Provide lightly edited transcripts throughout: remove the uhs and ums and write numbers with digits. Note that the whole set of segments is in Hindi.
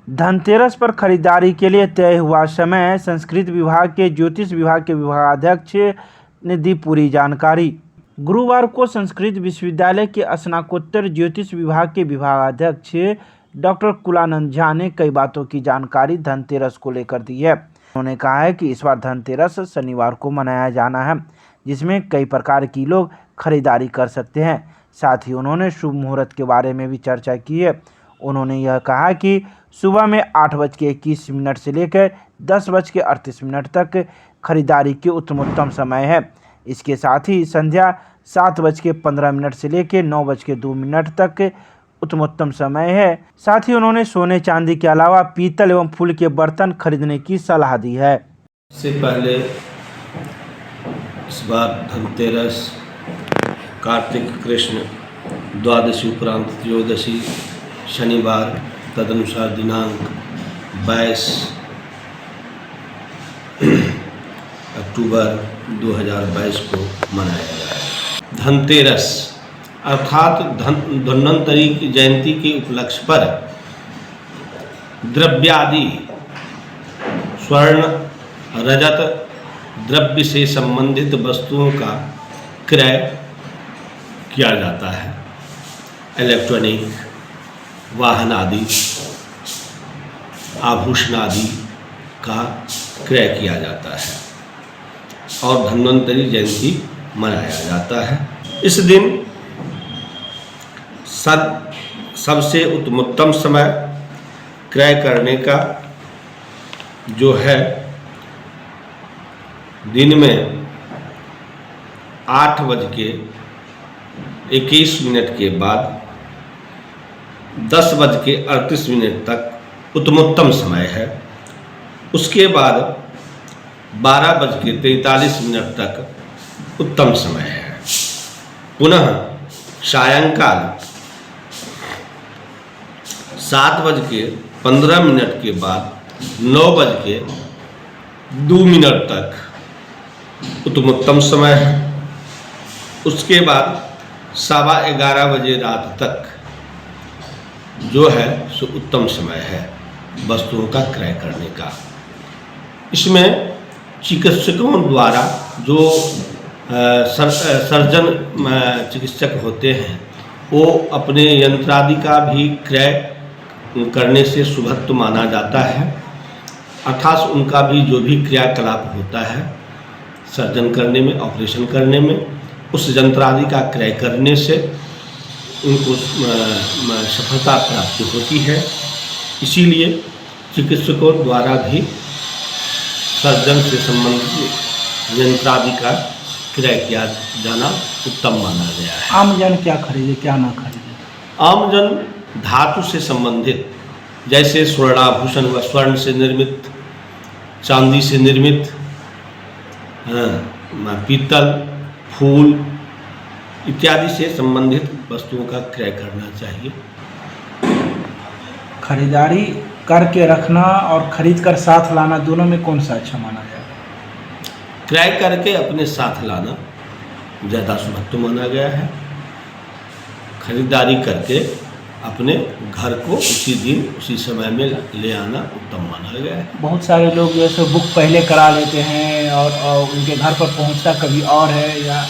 धनतेरस पर खरीदारी के लिए तय हुआ समय, संस्कृत विभाग के ज्योतिष विभाग के विभागाध्यक्ष ने दी पूरी जानकारी। गुरुवार को संस्कृत विश्वविद्यालय के स्नातकोत्तर ज्योतिष विभाग के विभागाध्यक्ष डॉक्टर कुलानंद झा ने कई बातों की जानकारी धनतेरस को लेकर दी है। उन्होंने कहा है कि इस बार धनतेरस शनिवार को मनाया जाना है, जिसमें कई प्रकार की लोग खरीदारी कर सकते हैं। साथ ही उन्होंने शुभ मुहूर्त के बारे में भी चर्चा की है। उन्होंने यह कहा कि सुबह में 8:21 से लेकर 10:38 तक खरीदारी के उत्तमोत्तम समय है। इसके साथ ही संध्या 7:15 से लेकर 9:02 तक उत्तमोत्तम समय है। साथ ही उन्होंने सोने चांदी के अलावा पीतल एवं फूल के बर्तन खरीदने की सलाह दी है। इससे पहले इस बार धनतेरस, कार्तिक कृष्ण, द्वादशी उपरांत त्रयोदशी, शनिवार, तदनुसार दिनांक 22 अक्टूबर 2022 को मनाया गया है। धनतेरस अर्थात धन्वंतरी की जयंती के उपलक्ष्य पर द्रव्यादि स्वर्ण, रजत द्रव्य से संबंधित वस्तुओं का क्रय किया जाता है। इलेक्ट्रॉनिक, वाहन आदि, आभूषण आदि का क्रय किया जाता है और धन्वंतरी जयंती मनाया जाता है। इस दिन सबसे उत्तमोत्तम समय क्रय करने का जो है, दिन में 8:21 के बाद 10:38 तक उत्तमोत्तम समय है। उसके बाद 12:43 तक उत्तम समय है। पुनः सायंकाल 7:15 के बाद 9:02 तक उत्तमोत्तम समय है। उसके बाद 11:15 बजे रात तक जो है सो उत्तम समय है वस्तुओं का क्रय करने का। इसमें चिकित्सकों द्वारा जो सर्जन चिकित्सक होते हैं, वो अपने यंत्रादि का भी क्रय करने से शुभत्व माना जाता है। अर्थात उनका भी जो भी क्रियाकलाप होता है सर्जन करने में, ऑपरेशन करने में, उस यंत्रादि का क्रय करने से उनको सफलता प्राप्त होती है। इसीलिए चिकित्सकों द्वारा भी सर्जन से संबंधित यंत्रादि का क्रय किया जाना उत्तम माना गया है। आमजन क्या खरीदे, क्या ना खरीदे? आमजन धातु से संबंधित, जैसे स्वर्णाभूषण हुआ, स्वर्ण से निर्मित, चांदी से निर्मित, पीतल, फूल इत्यादि से संबंधित वस्तुओं का क्रय करना चाहिए। खरीदारी करके रखना और खरीद कर साथ लाना, दोनों में कौन सा अच्छा माना जाएगा? क्रय करके अपने साथ लाना ज़्यादा शुभत्व माना गया है। खरीदारी करके अपने घर को उसी दिन उसी समय में ले आना उत्तम माना गया है। बहुत सारे लोग जैसे बुक पहले करा लेते हैं और उनके घर पर पहुंचता कभी और है या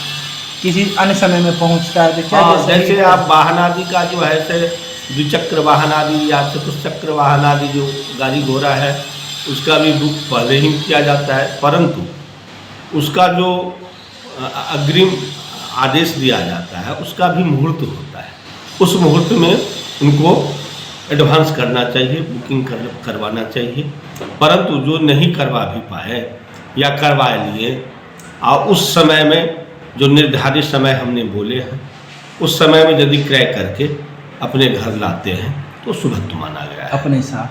किसी अन्य समय में पहुंचता है, तो क्या जैसे आप वाहन आदि का जो है से द्विचक्र वाहन आदि या चतुष्चक्र वाहन आदि जो गाड़ी घोड़ा है, उसका भी बुक पहले ही किया जाता है, परंतु उसका जो अग्रिम आदेश दिया जाता है उसका भी मुहूर्त होता है। उस मुहूर्त में उनको एडवांस करना चाहिए, बुकिंग करवाना चाहिए। परंतु जो नहीं करवा भी पाए या करवा लिए और उस समय में जो निर्धारित समय हमने बोले हैं, उस समय में यदि क्रय करके अपने घर लाते हैं तो शुभत्व माना गया है। अपने साथ